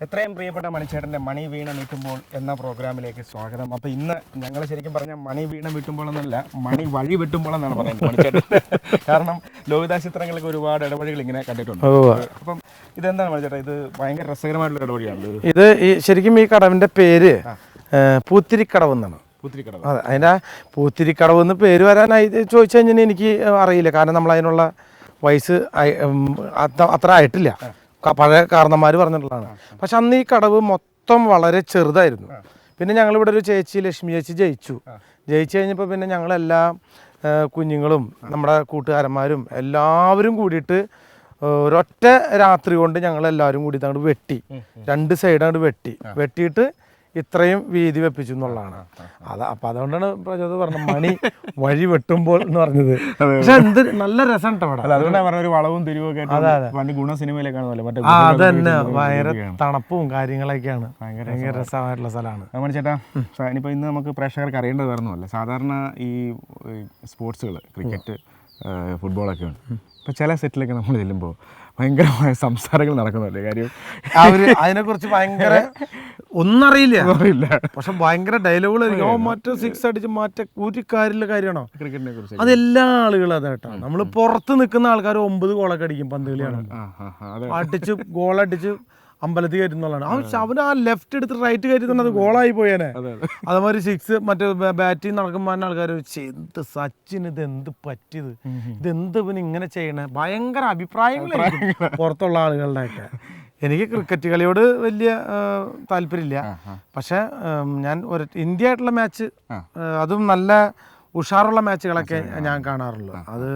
എത്രയും പ്രിയപ്പെട്ട മണിച്ചേട്ടൻ്റെ മണി വീണ മീട്ടുമ്പോൾ എന്ന പ്രോഗ്രാമിലേക്ക് സ്വാഗതം. അപ്പോൾ ഇന്ന് ഞങ്ങൾ ശരിക്കും പറഞ്ഞാൽ മണി വീണ മീട്ടുമ്പോൾ എന്നല്ല, മണി വഴി വെട്ടുമ്പോൾ എന്നാണ് പറയുന്നത് മണിച്ചേട്ടൻ. കാരണം ലോഹിത ചിത്രങ്ങൾക്ക് ഒരുപാട് ഇടവഴികൾ ഇങ്ങനെ കണ്ടിട്ടുണ്ട്. അപ്പം ഇതെന്താണ് മണിച്ചേട്ടാ, ഇത് ഭയങ്കര രസകരമായിട്ടുള്ള ഇടവഴിയാണ്. ഇത് ശരിക്കും ഈ കടവിൻ്റെ പേര് പൂത്തിരിക്കടവ് എന്നാണ്. പൂത്തിരിക്കടവ്. അതെ, അതിൻ്റെ പൂത്തിരിക്കടവ് എന്ന് പേര് വരാനായി ചോദിച്ചു കഴിഞ്ഞാൽ എനിക്ക് അറിയില്ല. കാരണം നമ്മൾ അതിനുള്ള വയസ്സ് അത്ര ആയിട്ടില്ല. പഴയ കാരണന്മാർ പറഞ്ഞിട്ടുള്ളതാണ്. പക്ഷെ അന്ന് ഈ കടവ് മൊത്തം വളരെ ചെറുതായിരുന്നു. പിന്നെ ഞങ്ങളിവിടെ ഒരു ചേച്ചി, ലക്ഷ്മി ചേച്ചി ജയിച്ചു കഴിഞ്ഞപ്പോൾ പിന്നെ ഞങ്ങളെല്ലാ കുഞ്ഞുങ്ങളും നമ്മുടെ കൂട്ടുകാരന്മാരും എല്ലാവരും കൂടിയിട്ട് ഒരൊറ്റ രാത്രി കൊണ്ട് ഞങ്ങളെല്ലാവരും കൂടി അങ്ങോട്ട് വെട്ടി, 2 സൈഡ് അങ്ങോട്ട് വെട്ടിയിട്ട് ഇത്രയും വീതി വെപ്പിച്ചു എന്നുള്ളതാണ്. അപ്പം അതുകൊണ്ടാണ് പ്രചോദ പറഞ്ഞത് മണി വഴി വെട്ടുമ്പോൾ എന്ന് പറഞ്ഞത്. പക്ഷെ എന്ത് നല്ല രസം കേട്ടോ അവിടെ. അതുകൊണ്ടാണ് പറഞ്ഞ ഒരു വളവും തിരിവൊക്കെ പണ്ട് ഗുണ സിനിമയിലേക്കാണ് മറ്റേ. അത് തന്നെ ഭയങ്കര തണുപ്പും കാര്യങ്ങളൊക്കെയാണ്. ഭയങ്കര രസമായിട്ടുള്ള സ്ഥലമാണ്. മണിച്ചേട്ടാ, ഇനിയിപ്പോൾ ഇന്ന് നമുക്ക് പ്രേക്ഷകർക്ക് അറിയേണ്ടത് വേറൊന്നുമല്ല. സാധാരണ ഈ സ്പോർട്സുകൾ, ക്രിക്കറ്റ്, ഫുട്ബോളൊക്കെ ഉണ്ട്. ഇപ്പോൾ ചില സെറ്റിലൊക്കെ നമ്മൾ ചെല്ലുമ്പോൾ ഭയങ്കരമായ സംസാരങ്ങൾ നടക്കുന്നില്ലേ? കാര്യം അതിനെക്കുറിച്ച് ഭയങ്കര ഒന്നും അറിയില്ല. പക്ഷെ ഭയങ്കര ഡയലോഗുകൾ. മറ്റേ 6 അടിച്ച് മറ്റേ ഒരു കാര്യമാണോ ക്രിക്കറ്റിനെ കുറിച്ച്? അതെല്ലാ ആളുകളും അതായിട്ടാ. നമ്മൾ പുറത്ത് നിൽക്കുന്ന ആൾക്കാർ 9 ഗോളൊക്കെ അടിക്കും പന്ത് കളിയാണ്. അടിച്ച് ഗോളടിച്ച് അമ്പലത്തിൽ കയറ്റുന്നതാണ്. അവന് ആ ലെഫ്റ്റ് എടുത്ത് റൈറ്റ് കയറ്റി തന്നെ അത് ഗോളായി പോയേനെ. അതേമാതിരി 6 മറ്റേ ബാറ്റിംഗ് നടക്കുമ്പോൾ ആൾക്കാർ എന്ത് സച്ചിൻ, ഇതെന്ത് പറ്റിയത്, ഇതെന്ത് പിന്നെ ഇങ്ങനെ ചെയ്യണേ, ഭയങ്കര അഭിപ്രായങ്ങളായിരിക്കും പുറത്തുള്ള ആളുകളുടെയൊക്കെ. എനിക്ക് ക്രിക്കറ്റ് കളിയോട് വലിയ താല്പര്യമില്ല. പക്ഷെ ഞാൻ ഇന്ത്യ ആയിട്ടുള്ള മാച്ച്, അതും നല്ല ഉഷാറുള്ള മാച്ചുകളൊക്കെ ഞാൻ കാണാറുള്ളൂ. അത്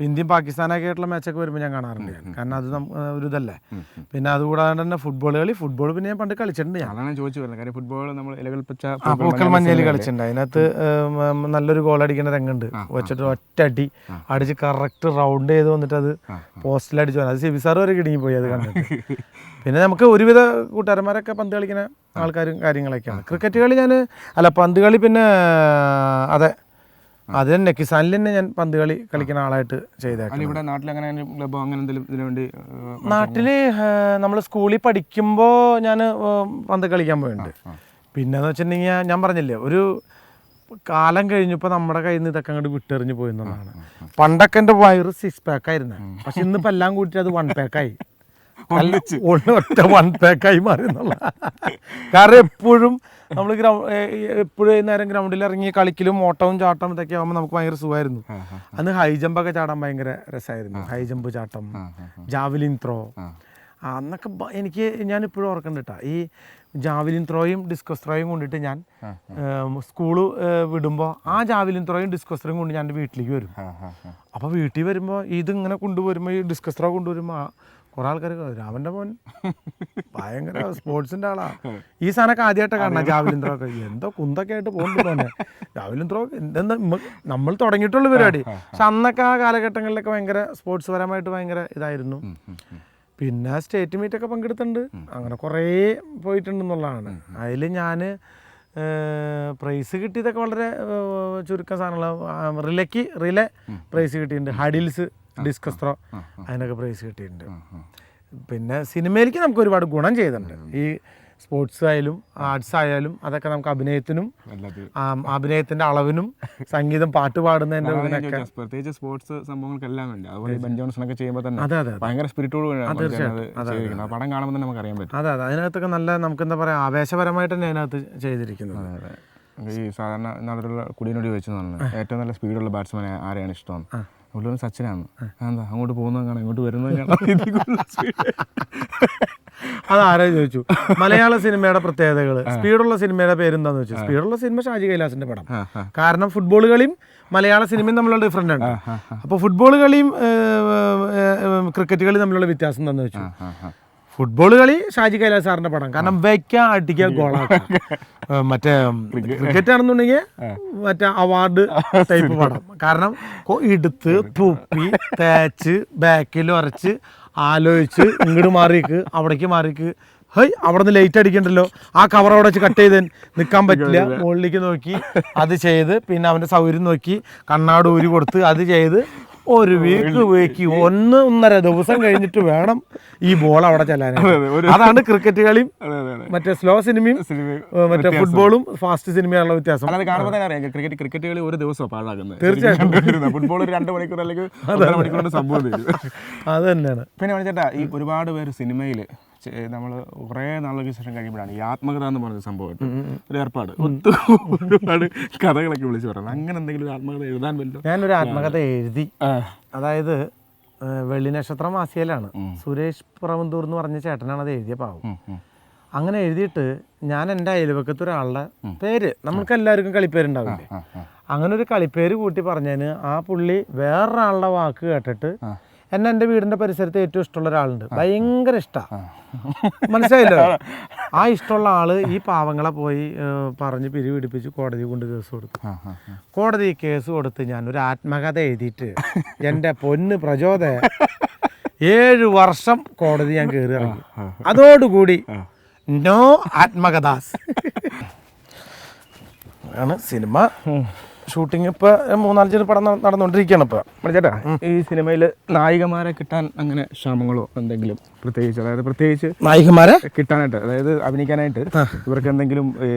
ഇന്ത്യയും പാകിസ്ഥാനൊക്കെ ആയിട്ടുള്ള മാച്ചൊക്കെ വരുമ്പോൾ ഞാൻ കാണാറുണ്ട്. കാരണം അത് ഒരു ഇതല്ലേ. പിന്നെ അതുകൂടാതെ തന്നെ ഫുട്ബോൾ പിന്നെ ഞാൻ പണ്ട് കളിച്ചിട്ടുണ്ട്. ഞാനാണ് ചോദിച്ചു വരുന്നത്. കാര്യം ഫുട്ബോൾ നമ്മൾ പൂക്കൽ മഞ്ഞയിൽ കളിച്ചിട്ടുണ്ട്. അതിനകത്ത് നല്ലൊരു ഗോൾ അടിക്കുന്ന രംഗുണ്ട്. വെച്ചിട്ട് ഒറ്റടി അടിച്ച് കറക്റ്റ് റൗണ്ട് ചെയ്ത് വന്നിട്ട് അത് പോസ്റ്റിൽ അടിച്ചു. അത് സിബി സാർ വരെ കിടുങ്ങി പോയി അത് കണ്ടിട്ട്. പിന്നെ നമുക്ക് ഒരുവിധ കൂട്ടുകാരന്മാരൊക്കെ പന്ത് കളിക്കുന്ന ആൾക്കാരും കാര്യങ്ങളൊക്കെയാണ്. ക്രിക്കറ്റ് കളി പന്ത് കളി പിന്നെ അത് തന്നെ കിസാനിൽ തന്നെ ഞാൻ പന്ത് കളി കളിക്കുന്ന ആളായിട്ട് ചെയ്തേക്കാം. ഇവിടെ നാട്ടില് നമ്മൾ സ്കൂളിൽ പഠിക്കുമ്പോൾ ഞാൻ പന്ത് കളിക്കാൻ പോയിട്ടുണ്ട്. പിന്നെന്ന് വെച്ചിട്ടുണ്ടെങ്കിൽ ഞാൻ പറഞ്ഞില്ലേ, ഒരു കാലം കഴിഞ്ഞപ്പോൾ നമ്മുടെ കയ്യിൽ നിന്ന് ഇതൊക്കെ അങ്ങോട്ട് വിട്ടെറിഞ്ഞ് പോയെന്നുള്ളതാണ്. പണ്ടൊക്കെ എൻ്റെ വയറ് 6 പാക്കായിരുന്നു. പക്ഷെ ഇന്നിപ്പോൾ എല്ലാം കൂട്ടിയിട്ട് അത് 1 പാക്കായി. ഒറ്റ 1 പാക്കായി മാറി എന്നുള്ള. കാരണം എപ്പോഴും നമ്മൾ എപ്പോഴും നേരം ഗ്രൗണ്ടിൽ ഇറങ്ങി കളിക്കലും ഓട്ടവും ചാട്ടം ഇതൊക്കെ ആകുമ്പോൾ നമുക്ക് ഭയങ്കര സുഖമായിരുന്നു. അന്ന് ഹൈ ജമ്പൊക്കെ ചാടാൻ ഭയങ്കര രസമായിരുന്നു. ഹൈ ജമ്പ് ചാട്ടം, ജാവലിൻ ത്രോ, അന്നൊക്കെ ഞാനിപ്പോഴും ഓർക്കണ്ടിട്ടാ. ഈ ജാവലിൻ ത്രോയും ഡിസ്കസ് ത്രോയും കൊണ്ടിട്ട് ഞാൻ സ്കൂള് വിടുമ്പോൾ ആ ജാവലിൻ ത്രോയും ഡിസ്കസ് ത്രോയും കൊണ്ട് ഞാൻ എൻ്റെ വീട്ടിലേക്ക് വരും. അപ്പോൾ വീട്ടിൽ വരുമ്പോൾ ഇതിങ്ങനെ കൊണ്ടുവരുമ്പോൾ, ഈ ഡിസ്കസ് ത്രോ കൊണ്ടുവരുമ്പോൾ കുറെ ആൾക്കാർ രാമൻ്റെ മോൻ ഭയങ്കര സ്പോർട്സിൻ്റെ ആളാ, ഈ സാധനമൊക്കെ ആദ്യമായിട്ട് കാണണം. ജാവലിൻ ത്രോ ഒക്കെ എന്തോ കുന്തൊക്കെ ആയിട്ട് പോകുന്നുണ്ട് തന്നെ. ജാവലിൻ ത്രോ എന്താ നമ്മൾ തുടങ്ങിയിട്ടുള്ള പരിപാടി. പക്ഷെ അന്നൊക്കെ ആ കാലഘട്ടങ്ങളിലൊക്കെ ഭയങ്കര സ്പോർട്സ് പരമായിട്ട് ഭയങ്കര ഇതായിരുന്നു. പിന്നെ സ്റ്റേറ്റ് മീറ്റൊക്കെ പങ്കെടുത്തിട്ടുണ്ട്. അങ്ങനെ കുറേ പോയിട്ടുണ്ടെന്നുള്ളതാണ്. അതിൽ ഞാൻ പ്രൈസ് കിട്ടിയതൊക്കെ വളരെ ചുരുക്കം സാധനങ്ങൾ. റിലേ പ്രൈസ് കിട്ടിയിട്ടുണ്ട്. ഹഡിൽസ്, ഡിസ്കസ് ത്രോ, അതിനൊക്കെ പ്രൈസ് കിട്ടിയിട്ടുണ്ട്. പിന്നെ സിനിമയിലേക്ക് നമുക്ക് ഒരുപാട് ഗുണം ചെയ്തിട്ടുണ്ട്. ഈ സ്പോർട്സ് ആയാലും ആർട്സ് ആയാലും അതൊക്കെ നമുക്ക് അഭിനയത്തിന്റെ അളവിനും സംഗീതം, പാട്ട് പാടുന്നതിന്റെ പ്രത്യേകിച്ച് സ്പോർട്സ് സംഭവങ്ങൾക്കെല്ലാം വേണ്ടി. അതുപോലെ ബെൻ ജോൺസൺ ഒക്കെ ചെയ്യുമ്പോൾ തന്നെ ഭയങ്കര സ്പിരിറ്റോട് പടം കാണുമ്പോൾ തന്നെ നമുക്ക് അറിയാൻ പറ്റും. അതെ, അതിനകത്തൊക്കെ നല്ല നമുക്ക് എന്താ പറയാ, ആവേശപരമായിട്ട് തന്നെ അതിനകത്ത് ചെയ്തിരിക്കുന്നത്. ഈ സാധാരണ നാട്ടിലുള്ള കുടിയനോട് ചോദിച്ചു പറഞ്ഞത് ഏറ്റവും നല്ല സ്പീഡുള്ള ബാറ്റ്സ്മാൻ ആരെയാണ് ഇഷ്ടം? അതുപോലെ സച്ചിനാണ്. എന്താ അങ്ങോട്ട് പോകുന്നത് കാണാം, ഇങ്ങോട്ട് വരുന്നത് കാണാം. അതാരോ ചോദിച്ചു മലയാള സിനിമയുടെ പ്രത്യേകതകൾ, സ്പീഡുള്ള സിനിമയുടെ പേരെന്താന്ന് വെച്ചു. സ്പീഡുള്ള സിനിമ ഷാജി കൈലാസിന്റെ പടം. കാരണം ഫുട്ബോൾ കളിയും മലയാള സിനിമയും തമ്മിലുള്ള ഡിഫറൻറ്റ് ആണ്. അപ്പോൾ ഫുട്ബോൾ കളിയും ക്രിക്കറ്റ് കളിയും തമ്മിലുള്ള വ്യത്യാസം എന്താണെന്ന് വെച്ചു. ഫുട്ബോൾ കളി ഷാജി കൈലാസ് സാറിന്റെ പടം. കാരണം വയ്ക്കുക, അടിക്കുക, ഗോളാക്കുക. മറ്റേ ക്രിക്കറ്റ് ആണെന്നുണ്ടെങ്കിൽ മറ്റേ അവാർഡ് ടൈപ്പ് പടം. കാരണം എടുത്ത് തുപ്പി തേച്ച് ബാക്കിൽ ഉരച്ച് ആലോചിച്ച് ഇങ്ങോട്ട് മാറിക്ക് അവിടേക്ക് മാറിക്ക്, അവിടെ നിന്ന് ലൈറ്റ് അടിക്കണ്ടല്ലോ, ആ കവർ അവിടെ വെച്ച് കട്ട് ചെയ്ത് നിൽക്കാൻ പറ്റില്ല, മുകളിലേക്ക് നോക്കി അത് ചെയ്ത്, പിന്നെ അവൻ്റെ സൗകര്യം നോക്കി കണ്ണാട് ഊരി കൊടുത്ത് അത് ചെയ്ത് ഒരു വീക്ക് 1-1.5 ദിവസം കഴിഞ്ഞിട്ട് വേണം ഈ ബോൾ അവിടെ ചെല്ലാൻ. അതാണ് ക്രിക്കറ്റ് കളിയും മറ്റേ സ്ലോ സിനിമയും മറ്റേ ഫുട്ബോളും ഫാസ്റ്റ് സിനിമയുള്ള വ്യത്യാസം. അത് കാണുമ്പോൾ തന്നെ അറിയാം ക്രിക്കറ്റ് കളി ഒരു ദിവസം പാഴാക്കുന്നത്. തീർച്ചയായിട്ടും ഫുട്ബോൾ ഒരു 2 മണിക്കൂർ അല്ലെങ്കിൽ 1.5 മണിക്കൂർ സംഭവം. അത് തന്നെയാണ്. പിന്നെ മണിച്ചേട്ടാ, ഈ ഒരുപാട് പേര് സിനിമയിൽ നമ്മൾ കുറേ നാളുകൾക്ക് ശേഷം കഴിയുമ്പോഴാണ് ഈ ആത്മകഥ എന്ന് പറഞ്ഞ സംഭവം ഒരു ഏർപ്പാട് ഒരുപാട് കഥകളൊക്കെ വിളിച്ച് പറയുന്നത്. അങ്ങനെ എന്തെങ്കിലും ഒരു ആത്മകഥ എഴുതാൻ പറ്റുമോ? ഞാനൊരു ആത്മകഥ എഴുതി. അതായത് വെള്ളി നക്ഷത്രം മാസികയിലാണ് സുരേഷ് പുറവന്തൂർ എന്ന് പറഞ്ഞ ചേട്ടനാണ് അത് എഴുതിയ പാവം. അങ്ങനെ എഴുതിയിട്ട് ഞാൻ എൻ്റെ അയൽവക്കത്ത് ഒരാളുടെ പേര്, നമ്മൾക്ക് എല്ലാവർക്കും കളിപ്പേരുണ്ടാവില്ലേ, അങ്ങനെ ഒരു കളിപ്പേര് കൂട്ടി പറഞ്ഞതിന് ആ പുള്ളി വേറൊരാളുടെ വാക്ക് കേട്ടിട്ട് എന്നെ എൻ്റെ വീടിൻ്റെ പരിസരത്ത് ഏറ്റവും ഇഷ്ടമുള്ള ഒരാളുണ്ട്, ഭയങ്കര ഇഷ്ടമാണ്, മനസ്സിലായില്ലോ. ആ ഇഷ്ടമുള്ള ആള് ഈ പാവങ്ങളെ പോയി പറഞ്ഞ് പിരിപിടിപ്പിച്ച് കോടതി കൊണ്ട് കേസ് കൊടുത്തു. കോടതി കേസ് കൊടുത്ത് ഞാനൊരു ആത്മകഥ എഴുതിയിട്ട് എൻ്റെ പൊന്ന് പ്രചോദയ 7 വർഷം കോടതി ഞാൻ കയറി ഇറങ്ങി. അതോടുകൂടി നോ ആത്മകഥാസ് ആണ്. സിനിമ ഷൂട്ടിങ് ഇപ്പൊ 3-4 പടം നടന്നുകൊണ്ടിരിക്കുകയാണ് ഇപ്പൊ. ചേട്ടാ, ഈ സിനിമയിൽ നായികമാരെ കിട്ടാൻ അങ്ങനെ ക്ഷാമങ്ങളോ എന്തെങ്കിലും പ്രത്യേകിച്ച്, അതായത് പ്രത്യേകിച്ച് നായികമാരെ കിട്ടാനായിട്ട്, അതായത് അഭിനയിക്കാനായിട്ട് ഇവർക്ക് എന്തെങ്കിലും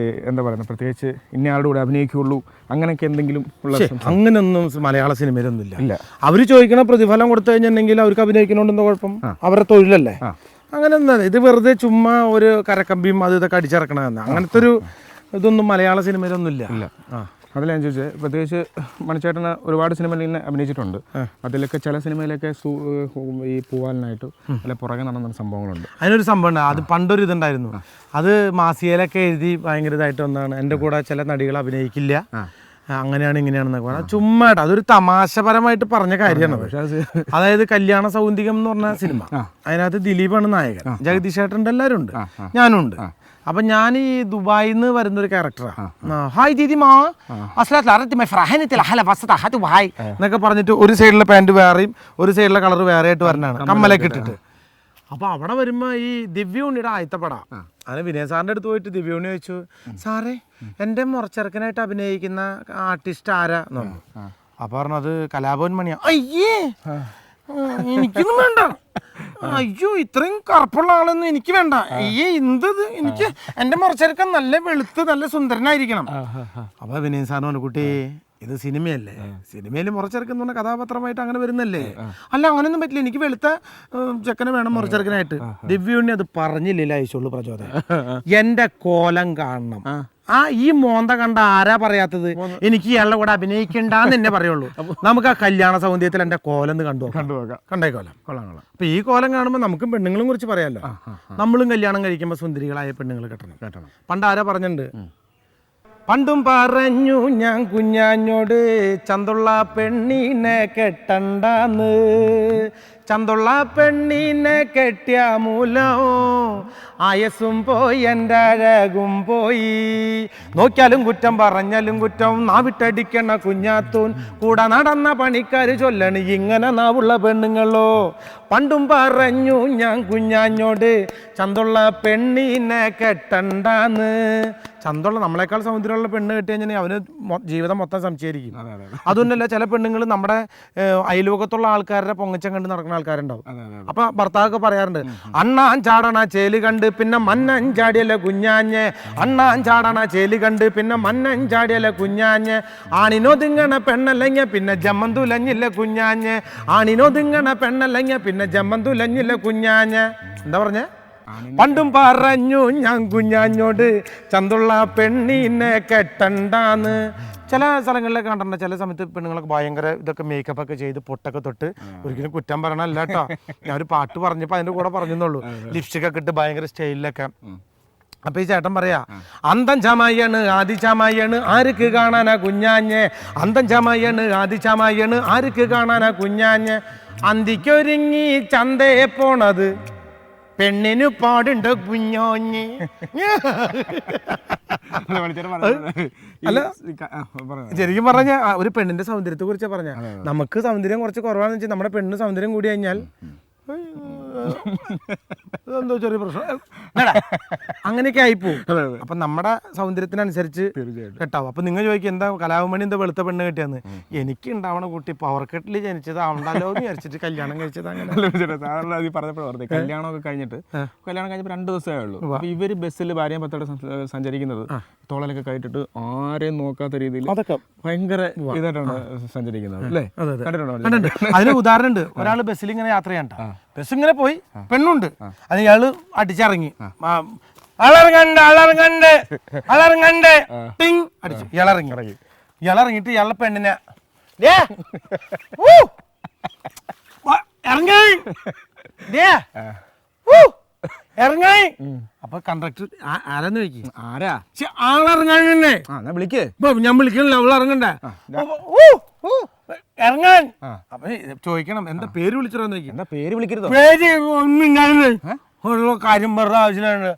എന്താ പറയുക, പ്രത്യേകിച്ച് ഇന്നയാളുടെ കൂടെ അഭിനയിക്കുകയുള്ളൂ അങ്ങനെയൊക്കെ എന്തെങ്കിലും ഉള്ള? അങ്ങനെയൊന്നും മലയാള സിനിമയിലൊന്നും ഇല്ല. അവര് ചോദിക്കണ പ്രതിഫലം കൊടുത്തു കഴിഞ്ഞിട്ടുണ്ടെങ്കിൽ അവർക്ക് അഭിനയിക്കണോണ്ടെന്താ കുഴപ്പം? അവരുടെ തൊഴിലല്ലേ. അങ്ങനെ എന്താ ഇത് വെറുതെ ചുമ്മാ ഒരു കരക്കമ്പിയും അത് ഇതൊക്കെ അടിച്ചിറക്കണമെന്ന് അങ്ങനത്തെ ഒരു ഇതൊന്നും മലയാള സിനിമയിലൊന്നും ഇല്ല. അതിൽ ഞാൻ ചോദിച്ചത്, പ്രത്യേകിച്ച് മണിച്ചേട്ടന് ഒരുപാട് സിനിമയിൽ ഇങ്ങനെ അഭിനയിച്ചിട്ടുണ്ട്. അതിലൊക്കെ ചില സിനിമയിലൊക്കെ ഈ പൂവാലിനായിട്ട് അല്ലെ പുറകെ നടന്ന സംഭവങ്ങളുണ്ട്. അതിനൊരു സംഭവം ഉണ്ട്. അത് പണ്ടൊരു ഇതുണ്ടായിരുന്നു. അത് മാസികയിലൊക്കെ എഴുതി ഭയങ്കര ഇതായിട്ട് ഒന്നാണ്, എൻ്റെ കൂടെ ചില നടികൾ അഭിനയിക്കില്ല, അങ്ങനെയാണ് ഇങ്ങനെയാണെന്നൊക്കെ പറഞ്ഞാൽ ചുമ്മായിട്ട് അതൊരു തമാശപരമായിട്ട് പറഞ്ഞ കാര്യമാണ്. അതായത് കല്യാണ സൗന്ദര്യം എന്ന് പറഞ്ഞ സിനിമ, അതിനകത്ത് ദിലീപാണ് നായകൻ, ജഗദീഷ് ചേട്ടൻ്റെ എല്ലാവരും ഉണ്ട്, ഞാനും ഉണ്ട്. അപ്പൊ ഞാൻ ഈ ദുബായിൽ നിന്ന് വരുന്ന ഒരു ക്യാരക്ടറാണ്. ഹായ് ദീദി മാ എന്നൊക്കെ പറഞ്ഞിട്ട് ഒരു സൈഡിലെ പാൻറ് വേറെയും ഒരു സൈഡിലെ കളർ വേറെ ആയിട്ട് വരണാണ്, കമ്മലൊക്കെ ഇട്ടിട്ട്. അപ്പൊ അവിടെ വരുമ്പോ ഈ ദിവ്യൂണിയുടെ ആയത്തപ്പട അങ്ങനെ വിനയ സാറിന്റെ അടുത്ത് പോയിട്ട് ദിവ്യൂണി ചോദിച്ചു, സാറേ എൻ്റെ മുറച്ചെറുക്കനായിട്ട് അഭിനയിക്കുന്ന ആർട്ടിസ്റ്റ് ആരാ എന്ന് പറഞ്ഞു. അപ്പൊ പറഞ്ഞത് കലാഭവൻ മണിയാ. അയ്യേ എനിക്കൊന്നും വേണ്ട, അയ്യോ ഇത്രയും കറുപ്പുള്ള ആളൊന്നും എനിക്ക് വേണ്ട, അയ്യേ എന്തത്, എനിക്ക് എൻ്റെ മുറച്ചെറുക്കൻ നല്ല വെളുത്ത് നല്ല സുന്ദരനായിരിക്കണം. അപ്പൊ വിനയൻ സാറിന് പറഞ്ഞു, കുട്ടി ഇത് സിനിമയല്ലേ, സിനിമയിൽ മുറച്ചെറുക്കെന്ന് പറഞ്ഞ കഥാപാത്രമായിട്ട് അങ്ങനെ വരുന്നല്ലേ, അല്ല അങ്ങനെയൊന്നും പറ്റില്ല, എനിക്ക് വെളുത്ത ചെക്കനെ വേണം മുറച്ചെറുക്കനായിട്ട്. ദിവ്യുണ്ണി അത് പറഞ്ഞില്ല അയച്ചുള്ളൂ പ്രചോദനം. എൻ്റെ കോലം കാണണം, ഈ മോന്ത കണ്ട ആരാ പറയാത്തത്, എനിക്ക് ഇയാളുടെ കൂടെ അഭിനയിക്കണ്ടെന്ന് എന്നെ പറയുള്ളൂ. നമുക്ക് ആ കല്യാണ സൗന്ദര്യത്തിൽ എൻ്റെ കോലം കണ്ടേ കോലം. അപ്പൊ ഈ കോലം കാണുമ്പോൾ നമുക്കും പെണ്ണുങ്ങളും കുറിച്ച് പറയാമല്ലോ. നമ്മളും കല്യാണം കഴിക്കുമ്പോൾ സുന്ദരികളായ പെണ്ണുങ്ങൾ കെട്ടണം. പണ്ട് ആരാ പറഞ്ഞിട്ടുണ്ട്, പണ്ടും പറഞ്ഞു ഞാൻ കുഞ്ഞാഞ്ഞോട് ചന്തുള്ള പെണ്ണീനെ കെട്ടണ്ടാന്ന്, ചന്തുള്ള പെണ്ണീനെ കെട്ടിയ മൂലം ആയസും പോയി എൻ്റെ അഴകും പോയി, നോക്കിയാലും കുറ്റം പറഞ്ഞാലും കുറ്റം നാവിട്ടടിക്കണ കുഞ്ഞാത്തൂൻ, കൂടെ നടന്ന പണിക്കാര് ചൊല്ലണ് ഇങ്ങനെ നാവുള്ള പെണ്ണുങ്ങളോ. പണ്ടും പറഞ്ഞു ഞാൻ കുഞ്ഞാഞ്ഞോട് ചന്തുള്ള പെണ്ണീനെ കെട്ടണ്ടാന്ന്. ചന്തുള്ള നമ്മളെക്കാൾ സൗന്ദര്യമുള്ള പെണ്ണ് കെട്ടി കഴിഞ്ഞാൽ അവന് ജീവിതം മൊത്തം സംശയിക്കും. അതുകൊണ്ടല്ല ചില പെണ്ണുങ്ങൾ നമ്മുടെ അയൽവക്കത്തുള്ള ആൾക്കാരുടെ പൊങ്ങച്ചം കണ്ട് നടക്കുന്ന ആൾക്കാരുണ്ടാവും. അപ്പൊ ഭർത്താവൊക്കെ പറയാറുണ്ട്, അണ്ണാൻ ചാടണ ചേല് കണ്ട് പിന്നെ മന്നൻ ചാടിയല്ല കുഞ്ഞാഞ്ഞ്, അണ്ണാൻ ചാടണ ചേല് കണ്ട് പിന്നെ മന്നൻ ചാടിയല്ല കുഞ്ഞാഞ്ഞ്, ആണിനൊതുങ്ങണ പെണ്ണല്ലെങ്കിൽ പിന്നെ ജമ്മന്തുലഞ്ഞില്ല കുഞ്ഞാഞ്ഞ്, ആണിനൊതുങ്ങണ പെണ്ണല്ലെങ്കിൽ പിന്നെ ജമ്മന്തുലഞ്ഞില്ല കുഞ്ഞാഞ്ഞ്. എന്താ പറഞ്ഞേ, പണ്ടും പറഞ്ഞു ഞാൻ കുഞ്ഞാഞ്ഞോട് ചന്തുള്ള പെണ്ണീനെ കെട്ടണ്ടാന്ന്. ചില സ്ഥലങ്ങളിലൊക്കെ കണ്ടിട്ടുണ്ട്, ചില സമയത്ത് പെണ്ണുങ്ങളൊക്കെ ഭയങ്കര ഇതൊക്കെ മേക്കപ്പ് ഒക്കെ ചെയ്ത് പൊട്ടൊക്കെ തൊട്ട്, ഒരിക്കലും കുറ്റം പറയണല്ല കേട്ടോ, ഞാൻ ഒരു പാട്ട് പറഞ്ഞപ്പോൾ അതിൻ്റെ കൂടെ പറഞ്ഞെന്നുള്ളൂ, ലിപ്സ്റ്റിക് ഒക്കെ ഇട്ട് ഭയങ്കര സ്റ്റൈലിലൊക്കെ. അപ്പൊ ഈ ചേട്ടൻ പറയാ, അന്തം ചാമായാണ് ആദി ചാമായാണ് ആർക്ക് കാണാനാ കുഞ്ഞാഞ്ഞ്, അന്തം ചാമായാണ് ആദി ചാമായാണ് ആർക്ക് കാണാനാ കുഞ്ഞാഞ്ഞ്, അന്തിക്കൊരുങ്ങി ചന്തയെ പോണത് പെണ്ണിന് പാടുണ്ട് കുഞ്ഞോഞ്ഞ്. അല്ല ശരിക്കും പറഞ്ഞ ഒരു പെണ്ണിന്റെ സൗന്ദര്യത്തെ കുറിച്ച് പറഞ്ഞ, നമുക്ക് സൗന്ദര്യം കുറച്ച് കുറവാണെന്ന് വെച്ചാൽ നമ്മുടെ പെണ്ണിന് സൗന്ദര്യം കൂടി കഴിഞ്ഞാൽ എന്തോ ചെറിയ പ്രശ്നം. അങ്ങനെയൊക്കെ ആയിപ്പോവും. അപ്പൊ നമ്മുടെ സൗന്ദര്യത്തിനനുസരിച്ച് കെട്ടാവും. അപ്പൊ നിങ്ങൾ ചോദിക്കും എന്താ കലാഭമണി എന്താ വെളുത്ത പെണ്ണ് കെട്ടിയാന്ന്. എനിക്ക് ഉണ്ടാവണ കുട്ടി പവർ കെട്ടിൽ ജനിച്ചത് ആവണ്ടല്ലോ എന്ന് വിചാരിച്ചിട്ട് കല്യാണം കഴിച്ചത്. അങ്ങനെ സാധാരണ പറഞ്ഞപ്പോഴേ കല്യാണമൊക്കെ കഴിഞ്ഞിട്ട് 2 ദിവസമേ ഉള്ളൂ. അപ്പൊ ഇവര് ബസ്സിൽ ഭാര്യയും ഭർത്താവും സഞ്ചരിക്കുന്നത് തോളലൊക്കെ കയറ്റിട്ട് ആരെയും നോക്കാത്ത രീതിയിൽ അതൊക്കെ ഭയങ്കര ഇതായിട്ടാണ് സഞ്ചരിക്കുന്നത് അല്ലേ? കണ്ടിട്ടുണ്ട്. അതിന് ഉദാഹരണം ഉണ്ട്. ഒരാൾ ബസ്സിൽ ഇങ്ങനെ യാത്ര ചെയ്യണ്ട, ബസ് ഇങ്ങനെ പോയി, പെണ്ണുണ്ട്, അത് ഇയാള് അടിച്ചിറങ്ങി, അളറങ്ങണ്ട് ടിങ് അടിച്ചു, ഇയാളിറങ്ങിയിട്ട് ഇയാളുടെ പെണ്ണിനെ ഇറങ്ങായി. അപ്പൊ കണ്ടക്ടർ ആരാന്ന് ചോദിക്കും, ആരാ ആളിറങ്ങാൻ വിളിക്കേ, ഞാൻ വിളിക്കണില്ല, അവൾ ഇറങ്ങണ്ടേ ഇറങ്ങാൻ. അപ്പൊ ചോദിക്കണം എന്താ പേര് വിളിച്ചിടന്ന് ചോദിക്കും. എന്താ പേര് വിളിക്കരുത്, പേര് ഒന്നും ഞാൻ ഓരോ കാര്യം പറഞ്ഞ ആവശ്യമാണ്.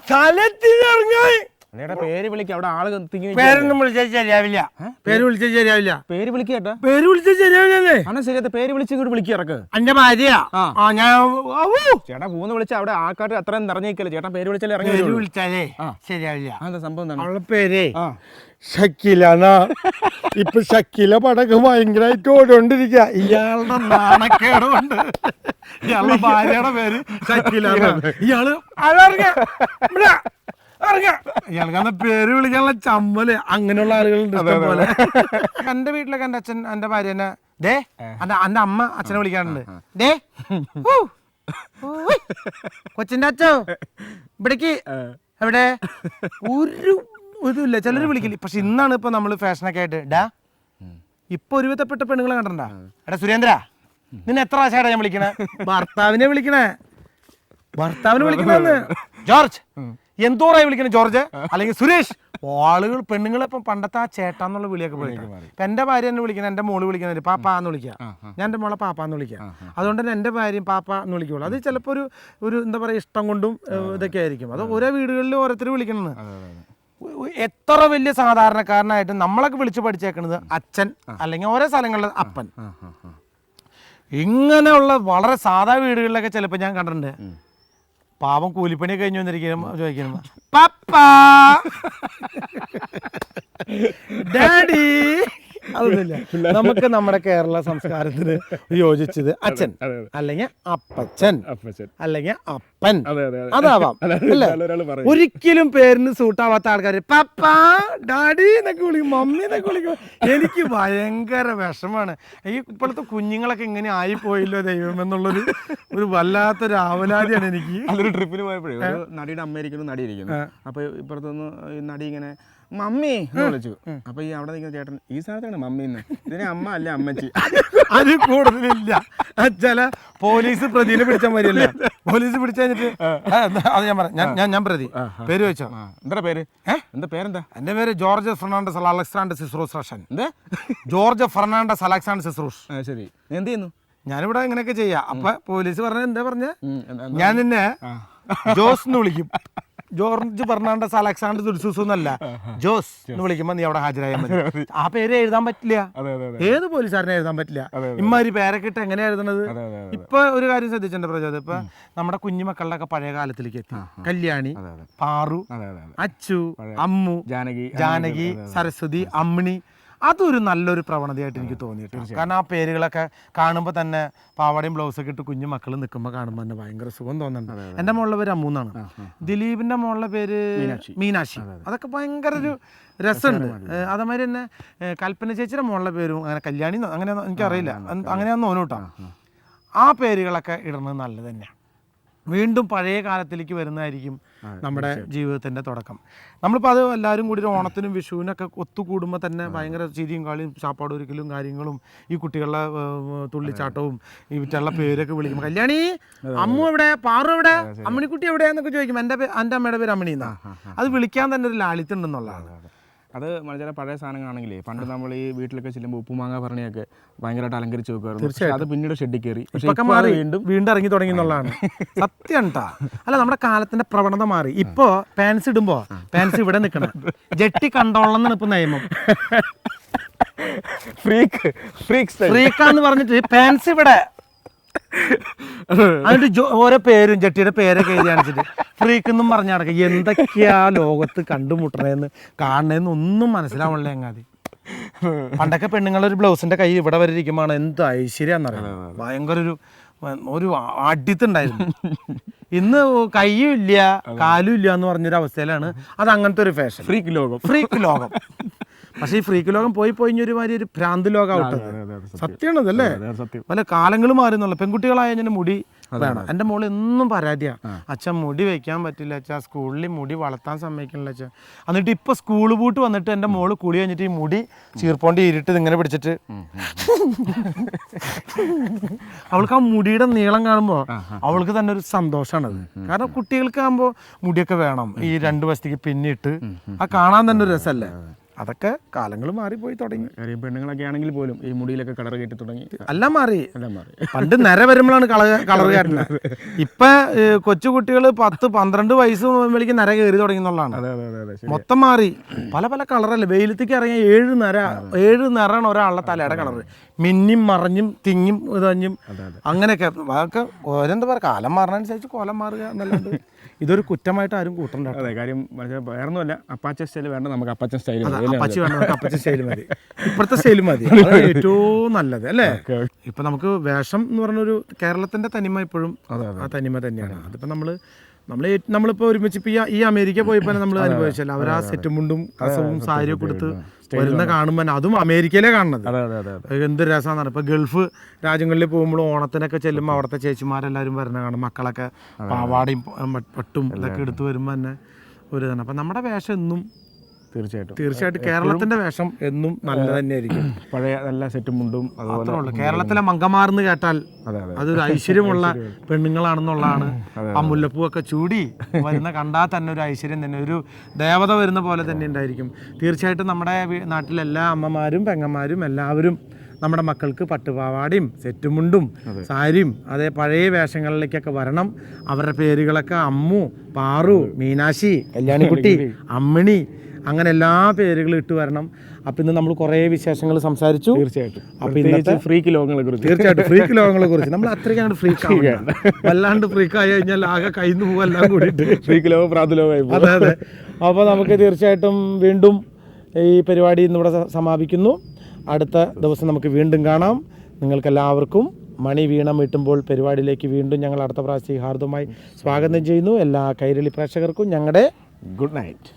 സ്ഥലത്തിറങ്ങാൻ പേര് വിളിക്കുക, അവിടെ ആള് പേരൊന്നും വിളിച്ചാൽ ശരിയാവില്ല, പേര് വിളിച്ചാൽ ശരിയാവില്ല, പേര് വിളിക്കട്ടെ, പേര് വിളിച്ചാൽ ശരിയാവില്ലേ? ശരിയാ, പേര് വിളിച്ച് വിളിക്കുക ഇറക്ക്. എന്റെ ഭാര്യയാ ഞാൻ ചേട്ടാ പൂന്ന് വിളിച്ച അവിടെ ആൾക്കാർ അത്രയും നിറഞ്ഞേക്കല്ലേ ചേട്ടാ, പേര് വിളിച്ചാലേ ഇറങ്ങി. പേര് വിളിച്ചാലേ ശരിയാവില്ല. എന്താ സംഭവം? അവളുടെ പേര് ഷക്കീല. ഇപ്പൊ ഷക്കീല പടക്കം ഭയങ്കരമായിട്ട് ഓടിക്കൊണ്ടിരിക്കുക. ഇയാളുടെ നാണക്കേട് കൊണ്ട് ഇയാളുടെ ഭാര്യയുടെ പേര് ഷക്കീല. ഇയാള് ഇയാൾക്ക് പേര് വിളിക്കാനുള്ള ചമ്മല് അങ്ങനെയുള്ള ആളുകളുണ്ട് പോലെ. എന്റെ വീട്ടിലൊക്കെ എന്റെ അച്ഛൻ എന്റെ ഭാര്യനെ ദേ എന്റെ അമ്മ അച്ഛനെ വിളിക്കാറുണ്ട്. ദേ കൊച്ചിന്റെ അച്ഛോ ഇവിടേക്ക് എവിടെ ഒരു ഇതുമില്ല, ചിലർ വിളിക്കില്ല. പക്ഷെ ഇന്നാണ് ഇപ്പൊ നമ്മള് ഫാഷനൊക്കെ ആയിട്ട് ഡാ ഇപ്പൊ ഒരുവിധപ്പെട്ട പെണ്ണുങ്ങളെ കണ്ടണ്ട. എടാ സുരേന്ദ്ര നിന്നെ എത്ര പ്രാവശ്യമായിട്ടാ ഞാൻ വിളിക്കണേ? ഭർത്താവിനെ വിളിക്കണേ, ഭർത്താവിനെ വിളിക്കണെന്ന്. ജോർജ് എന്തോറായി വിളിക്കണേ ജോർജ് അല്ലെങ്കിൽ സുരേഷ്. ആളുകൾ പെണ്ണുങ്ങളെ ഇപ്പം പണ്ടത്തെ ആ ചേട്ടാന്നുള്ള വിളിയൊക്കെ പോയിട്ട് ഇപ്പം എൻ്റെ ഭാര്യ എന്നെ വിളിക്കണം, എൻ്റെ മോള് വിളിക്കുന്നത് പാപ്പാന്ന് വിളിക്കുക, ഞാൻ എൻ്റെ മോളെ പാപ്പാന്ന് വിളിക്കുക. അതുകൊണ്ട് തന്നെ എൻ്റെ ഭാര്യയും പാപ്പ എന്ന് വിളിക്കുള്ളൂ. അത് ചിലപ്പോൾ ഒരു എന്താ പറയുക ഇഷ്ടം കൊണ്ടും ഇതൊക്കെ ആയിരിക്കും. അത് ഓരോ വീടുകളിൽ ഓരോരുത്തർ വിളിക്കണമെന്ന്. എത്ര വലിയ സാധാരണക്കാരനായിട്ട് നമ്മളൊക്കെ വിളിച്ച് പഠിച്ചേക്കുന്നത് അച്ഛൻ അല്ലെങ്കിൽ ഓരോ സ്ഥലങ്ങളിൽ അപ്പൻ. ഇങ്ങനെയുള്ള വളരെ സാധാ വീടുകളിലൊക്കെ ചിലപ്പോൾ ഞാൻ കണ്ടിട്ടുണ്ട്. പാവം കൂലിപ്പണി കഴിഞ്ഞു വന്നിരിക്കും ചോദിക്കണം പപ്പാ ഡാഡി. അതൊന്നുമില്ല. നമുക്ക് നമ്മുടെ കേരള സംസ്കാരത്തിന് യോജിച്ചത് അച്ഛൻ അല്ലെങ്കിൽ അപ്പച്ചൻ അല്ലെങ്കിൽ അപ്പൻ, അതാവാം അല്ലേ? ഒരിക്കലും പേരിന് സൂട്ടാവാത്ത ആൾക്കാർ പപ്പാ ഡാഡി എന്നൊക്കെ വിളിക്കും, മമ്മി എന്നൊക്കെ വിളിക്കും. എനിക്ക് ഭയങ്കര വിഷമാണ്. ഈ ഇപ്പോഴത്തെ കുഞ്ഞുങ്ങളൊക്കെ ഇങ്ങനെ ആയിപ്പോയില്ലോ ദൈവം എന്നുള്ളൊരു വല്ലാത്തൊരു ആവലാതിയാണ് എനിക്ക്. അതൊരു ട്രിപ്പിന് പോയപ്പോഴേ ഒരു നടിയുടെ അമ്മയിരിക്കുന്നു, നടിയിരിക്കുന്നു. അപ്പൊ ഇപ്പുറത്തുനിന്ന് ഈ നടി ഇങ്ങനെ മമ്മി എന്ന് വിളിച്ചു. അപ്പൊ ഈ അവിടെ നിൽക്കുന്ന ചേട്ടൻ ഈ സ്ഥലത്താണ് മമ്മിന്ന്, ഇതിനെ അമ്മ അല്ലേ അമ്മച്ചി. അത് കൂടുതലില്ല. ചില പോലീസ് പ്രതിനെ പിടിച്ചാൽ മതിയല്ല, പോലീസ് പിടിച്ചു കഴിഞ്ഞിട്ട് അത് ഞാൻ പറയാം, ഞാൻ പ്രതി പേര് വെച്ചോ. എന്താ പേര്? എന്താ പേരെന്താ? എന്റെ പേര് ജോർജ് ഫെർണാണ്ടസ് അലക്സാണ്ടർ സിസ്രൂസ് റഷൻ. ജോർജ് ഫെർണാണ്ടസ് അലക്സാണ്ടർ സിസ്രൂസ്. ശരി, എന്ത് ചെയ്യുന്നു? ഞാനിവിടെ ഇങ്ങനെയൊക്കെ ചെയ്യാം. അപ്പൊ പോലീസ് പറഞ്ഞ എന്താ പറഞ്ഞ, ഞാൻ നിന്നെ ജോസ് എന്ന് വിളിക്കും. ജോർജ് ഫെർണാണ്ടസ് അലക്സാണ്ടർ ദുർസൂസ് എന്നല്ല, ജോസ് എന്ന് വിളിക്കുമ്പോ നീ അവിടെ ഹാജരായാൽ മതി. ആ പേര് എഴുതാൻ പറ്റില്ല, ഏത് പോലീസുകാരനെ എഴുതാൻ പറ്റില്ല. ഇമ്മാതിരി പേരൊക്കെ ഇട്ട് എങ്ങനെയാ എഴുതണത്? ഇപ്പൊ ഒരു കാര്യം ശ്രദ്ധിച്ചിട്ടുണ്ട് പ്രചോദനം, ഇപ്പൊ നമ്മുടെ കുഞ്ഞുമക്കളുടെ ഒക്കെ പഴയ കാലത്തിലേക്ക് എത്തി. കല്യാണി, പാറു, അച്ചു, അമ്മു, ജാനകി, സരസ്വതി, അമ്മിണി. അതൊരു നല്ലൊരു പ്രവണതയായിട്ട് എനിക്ക് തോന്നിയിട്ടുണ്ട്. കാരണം ആ പേരുകളൊക്കെ കാണുമ്പോൾ തന്നെ പാവാടയും ബ്ലൗസൊക്കെ ഇട്ട് കുഞ്ഞു മക്കൾ നിൽക്കുമ്പോൾ കാണുമ്പോൾ തന്നെ ഭയങ്കര സുഖം തോന്നുന്നുണ്ട്. എൻ്റെ മോളുടെ പേര് അമ്മൂന്നാണ്, ദിലീപിൻ്റെ മോളുടെ പേര് മീനാക്ഷി. അതൊക്കെ ഭയങ്കര ഒരു രസമുണ്ട്. അതേമാതിരി തന്നെ കൽപ്പന ചേച്ചിയുടെ മോളുടെ പേരും അങ്ങനെ കല്യാണി അങ്ങനെ എനിക്കറിയില്ല, അങ്ങനെയാന്ന് തോന്നും കേട്ടോ. ആ പേരുകളൊക്കെ ഇടുന്നത് നല്ലത് തന്നെയാണ്. വീണ്ടും പഴയ കാലത്തിലേക്ക് വരുന്നതായിരിക്കും നമ്മുടെ ജീവിതത്തിൻ്റെ തുടക്കം. നമ്മളിപ്പോൾ അത് എല്ലാവരും കൂടി ഒരു ഓണത്തിനും വിഷുവിനൊക്കെ ഒത്തുകൂടുമ്പോൾ തന്നെ ഭയങ്കര ചിരിയും കളിയും ചാപ്പാട് ഒരുക്കലും കാര്യങ്ങളും ഈ കുട്ടികളുടെ തുള്ളിച്ചാട്ടവും ഈ വിറ്റുള്ള പേരൊക്കെ വിളിക്കും. കല്യാണി, അമ്മു എവിടെ, പാറു എവിടെ, അമ്മിണിക്കുട്ടി എവിടെയാന്നൊക്കെ ചോദിക്കും. എൻ്റെ അമ്മയുടെ പേര് അമ്മിണി എന്നാ. അത് വിളിക്കാൻ തന്നെ ഒരു ലാളിത്തുണ്ടെന്നുള്ളതാണ്. അത് ചില പഴയ സാധനങ്ങളാണെങ്കിലേ പണ്ട് നമ്മൾ ഈ വീട്ടിലൊക്കെ ചെല്ലുമ്പോൾ ഉപ്പുമാങ്ങ പറഞ്ഞൊക്കെ ഭയങ്കരമായിട്ട് അലങ്കരിച്ച് വെക്കുമായിരുന്നു. അത് പിന്നീട് ഷെഡിൽ കയറി മാറി വീണ്ടും ഇറങ്ങി തുടങ്ങി എന്നുള്ളതാണ് സത്യം ട്ടാ. അല്ല, നമ്മുടെ കാലത്തിന്റെ പ്രവണത മാറി. ഇപ്പോ പാൻസ് ഇടുമ്പോ പാൻസ് ഇവിടെ നിൽക്കണം, ജെട്ടി കണ്ടോളണം ഇപ്പൊ നിയമം. ഫ്രീക്കാന്ന് പറഞ്ഞിട്ട് പാൻസ് ഇവിടെ എന്നിട്ട് ഓരോ പേരും ജട്ടിയുടെ പേരൊക്കെ എഴുതി കാണിച്ചിട്ട് ഫ്രീക്ക് എന്നും പറഞ്ഞ നടക്കുക. എന്തൊക്കെയാ ലോകത്ത് കണ്ടുമുട്ടണേന്ന് കാണണേന്ന് ഒന്നും മനസ്സിലാവണല്ലേ എങ്ങാതി. പണ്ടൊക്കെ പെണ്ണുങ്ങളൊരു ബ്ലൗസിന്റെ കൈ ഇവിടെ വരെ ഇരിക്കുമ്പോൾ എന്ത് ഐശ്വര്യാന്നറിയാം. ഭയങ്കര ഒരു അടിത്തുണ്ടായിരുന്നു. ഇന്ന് കൈയും ഇല്ല കാലും ഇല്ല എന്ന് പറഞ്ഞൊരു അവസ്ഥയിലാണ്. അത് അങ്ങനത്തെ ഒരു ഫാഷൻ, ഫ്രീക്ക് ലോകം. പക്ഷെ ഈ ഫ്രീക്ക് ലോകം പോയി ഒരുമാതിരി ഒരു ഭ്രാന്ത് ലോകം ഔട്ടത്. സത്യമാണത് അല്ലേ? പല കാലങ്ങൾ മാറുന്നുള്ള. പെൺകുട്ടികളായ ഞാൻ മുടി വേണം. എൻ്റെ മോള് എന്നും പരാതിയാ, അച്ഛൻ മുടി വെക്കാൻ പറ്റില്ല അച്ഛാ, സ്കൂളിൽ മുടി വളർത്താൻ സമ്മതിക്കണില്ല അച്ഛാ. എന്നിട്ട് ഇപ്പൊ സ്കൂൾ പൂട്ട് വന്നിട്ട് എൻ്റെ മോള് കുളി കഴിഞ്ഞിട്ട് ഈ മുടി ചീർപ്പോണ്ട് ഇരുട്ട് ഇങ്ങനെ പിടിച്ചിട്ട് അവൾക്ക് ആ മുടിയുടെ നീളം കാണുമ്പോൾ അവൾക്ക് തന്നെ ഒരു സന്തോഷമാണത്. കാരണം കുട്ടികൾക്കാകുമ്പോൾ മുടിയൊക്കെ വേണം, ഈ 2 വശത്തേക്ക് പിന്നിട്ട് ആ കാണാൻ തന്നെ ഒരു രസമല്ലേ. അതൊക്കെ കാലങ്ങൾ മാറിപ്പോയി തുടങ്ങി. പെണ്ണുങ്ങളൊക്കെ ആണെങ്കിൽ പോലും ഈ മുടിയിലൊക്കെ കളർ കയറ്റി തുടങ്ങി. എല്ലാം മാറി. പണ്ട് നിര വരുമ്പോഴാണ് കളർ കയറ്റുന്നത്. ഇപ്പൊ കൊച്ചുകുട്ടികൾ 10-12 വയസ്സ് മുതലേക്ക് നിര കയറി തുടങ്ങി എന്നുള്ളതാണ്. മൊത്തം മാറി. പല പല കളറല്ലേ. വെയിലത്തേക്ക് ഇറങ്ങിയ 7 നിറാണ് ഒരാളുടെ തലയുടെ കളറ്. മിന്നും മറഞ്ഞും തിങ്ങും ഇതഞ്ഞും അങ്ങനെയൊക്കെ. അതൊക്കെ ഓരെന്താ പറയുക, കാലം മാറുന്നതനുസരിച്ച് കോലം മാറുക എന്നല്ലാണ്ട് ഇതൊരു കുറ്റമായിട്ട് ആരും കൂട്ടണ്ട. അതെ, കാര്യം വേറൊന്നുമല്ല, അപ്പാച്ച സ്റ്റൈൽ വേണ്ട, നമുക്ക് അപ്പാച്ച സ്റ്റൈൽ അപ്പച്ചി വേണ്ട, നമുക്ക് അപ്പച്ചി സ്റ്റൈൽ മതി. ഇപ്പോഴത്തെ സ്റ്റൈൽ മതി, ഏറ്റവും നല്ലത് അല്ലേ. ഇപ്പൊ നമുക്ക് വേഷം എന്ന് പറഞ്ഞൊരു കേരളത്തിന്റെ തനിമ ഇപ്പോഴും ആ തനിമ തന്നെയാണ്. അതിപ്പോ നമ്മളിപ്പോ ഒരുമിച്ച് ഇപ്പൊ ഈ അമേരിക്ക പോയപ്പോ നമ്മൾ അനുഭവിച്ചല്ലോ. അവർ ആ സെറ്റും മുണ്ടും കസവും സാരിയൊക്കെ കൊടുത്ത് വരുന്ന കാണുമ്പോൾ, അതും അമേരിക്കയിലെ കാണുന്നത് എന്ത് രസമാണെന്നാണ്. ഇപ്പൊ ഗൾഫ് രാജ്യങ്ങളിൽ പോകുമ്പോൾ ഓണത്തിനൊക്കെ ചെല്ലുമ്പോൾ അവിടുത്തെ ചേച്ചിമാരെല്ലാവരും വരുന്ന കാണും. മക്കളൊക്കെ പാവാടയും പട്ടും ഇതൊക്കെ എടുത്ത് വരുമ്പോൾ തന്നെ ഒരു ഇതാണ്. അപ്പൊ നമ്മുടെ വേഷം എന്നും തീർച്ചയായിട്ടും കേരളത്തിന്റെ വേഷം എന്നും നല്ല തന്നെയായിരിക്കും. പഴയ നല്ല സെറ്റും മുണ്ടും. അതുപോലെ കേരളത്തിലെ മങ്കമാർന്ന് കേട്ടാൽ അതൊരു ഐശ്വര്യമുള്ള പെണ്ണുങ്ങളാണെന്നുള്ളതാണ്. ആ മുല്ലപ്പൂവൊക്കെ ചൂടി വരുന്ന കണ്ടാൽ തന്നെ ഒരു ഐശ്വര്യം തന്നെ, ഒരു ദേവത വരുന്ന പോലെ തന്നെ ഉണ്ടായിരിക്കും. തീർച്ചയായിട്ടും നമ്മുടെ നാട്ടിലെ എല്ലാ അമ്മമാരും പെങ്ങന്മാരും എല്ലാവരും നമ്മുടെ മക്കൾക്ക് പട്ടുപാവാടയും സെറ്റുമുണ്ടും സാരിയും അതേ പഴയ വേഷങ്ങളിലേക്കൊക്കെ വരണം. അവരുടെ പേരുകളൊക്കെ അമ്മു, പാറു, മീനാക്ഷി, കല്യാണിക്കുട്ടി, അമ്മിണി, അങ്ങനെ എല്ലാ പേരുകളും ഇട്ട് വരണം. അപ്പം ഇന്ന് നമ്മൾ കുറേ വിശേഷങ്ങൾ സംസാരിച്ചു. തീർച്ചയായിട്ടും. അപ്പം ഇന്നത്തെ ഫ്രീക്ക് ലോകങ്ങളെ കുറിച്ച് ഫ്രീക്ക് ലോകങ്ങളെ കുറിച്ച് നമ്മൾ അത്രയ്ക്കാണ് ഫ്രീക്ക് വല്ലാണ്ട് ഫ്രീക്കായി കഴിഞ്ഞാൽ ആകെ കയ്യിൽ നിന്ന് പോകാൻ എല്ലാം കൂടിയിട്ട് ഫ്രീക്ക് ലോകം പ്രാതലോകമായി. അതെ. അപ്പോൾ നമുക്ക് തീർച്ചയായിട്ടും വീണ്ടും ഈ പരിപാടി ഇന്നിവിടെ സമാപിക്കുന്നു. അടുത്ത ദിവസം നമുക്ക് വീണ്ടും കാണാം. നിങ്ങൾക്കെല്ലാവർക്കും മണി വീണ മീട്ടുമ്പോൾ പരിപാടിയിലേക്ക് വീണ്ടും ഞങ്ങൾ അടുത്ത പ്രാവശ്യം ഹാർദമായി സ്വാഗതം ചെയ്യുന്നു. എല്ലാ കൈരളി പ്രേക്ഷകർക്കും ഞങ്ങളുടെ ഗുഡ് നൈറ്റ്.